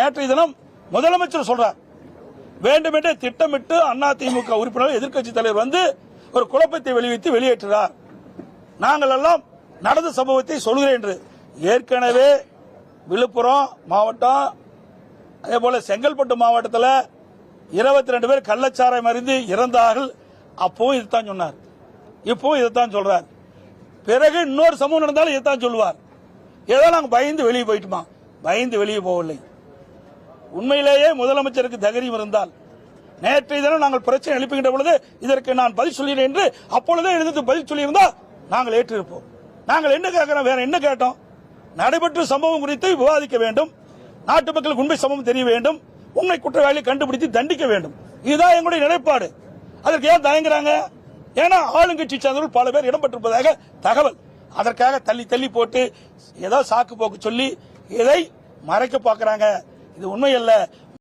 நேற்றைய தினம் முதலமைச்சர் சொல்றார், வேண்டுமென்றே திட்டமிட்டு அதிமுக உறுப்பினர் எதிர்க்கட்சி தலைவர் வந்து ஒரு குழப்பத்தை வெளியிட்டு வெளியேற்றுகிறார். நாங்கள் எல்லாம் நடந்த சம்பவத்தை சொல்கிறேன் என்று. ஏற்கனவே விழுப்புரம் மாவட்டம், அதே போல செங்கல்பட்டு மாவட்டத்தில் 22 பேர் கள்ளச்சாராயம் அறிந்து இறந்தார்கள். அப்பவும் இதுதான் சொன்னார், இப்பவும் இதைத்தான் சொல்றார். பிறகு இன்னொரு சம்பவம் நடந்தாலும் இதைத்தான் சொல்லுவார். ஏதோ நாங்கள் பயந்து வெளியே போயிட்டுமா? பயந்து வெளியே போகவில்லை. உண்மையிலேயே முதலமைச்சருக்கு தைரியம் இருந்தால் நேற்றைய தினம் நாங்கள் பிரச்சனை எழுப்புகின்ற பொழுது இதற்கு நான் பதில் சொல்கிறேன் என்று அப்பொழுதே எழுந்து பதில் சொல்லியிருந்தால் நாங்கள் ஏற்றிருப்போம். நாங்கள் என்ன கேட்கிறோம்? வேற என்ன கேட்டோம்? நடைபெற்ற சம்பவம் குறித்து விவாதிக்க வேண்டும், நாட்டு மக்களுக்கு உண்மை சம்பவம் தெரிய வேண்டும், உண்மை குற்றவாளியை கண்டுபிடித்து தண்டிக்க வேண்டும். இதுதான் எங்களுடைய நிலைப்பாடு. அதற்கு ஏன் தயங்குறாங்க? ஏன்னா ஆளுங்கட்சி சார்ந்தவர்கள் பல பேர் இடம்பெற்றிருப்பதாக தகவல். அதற்காக தள்ளி தள்ளி போட்டு ஏதோ சாக்கு போக்கு சொல்லி இதை மறைக்க பார்க்கிறாங்க. இது உண்மை அல்ல.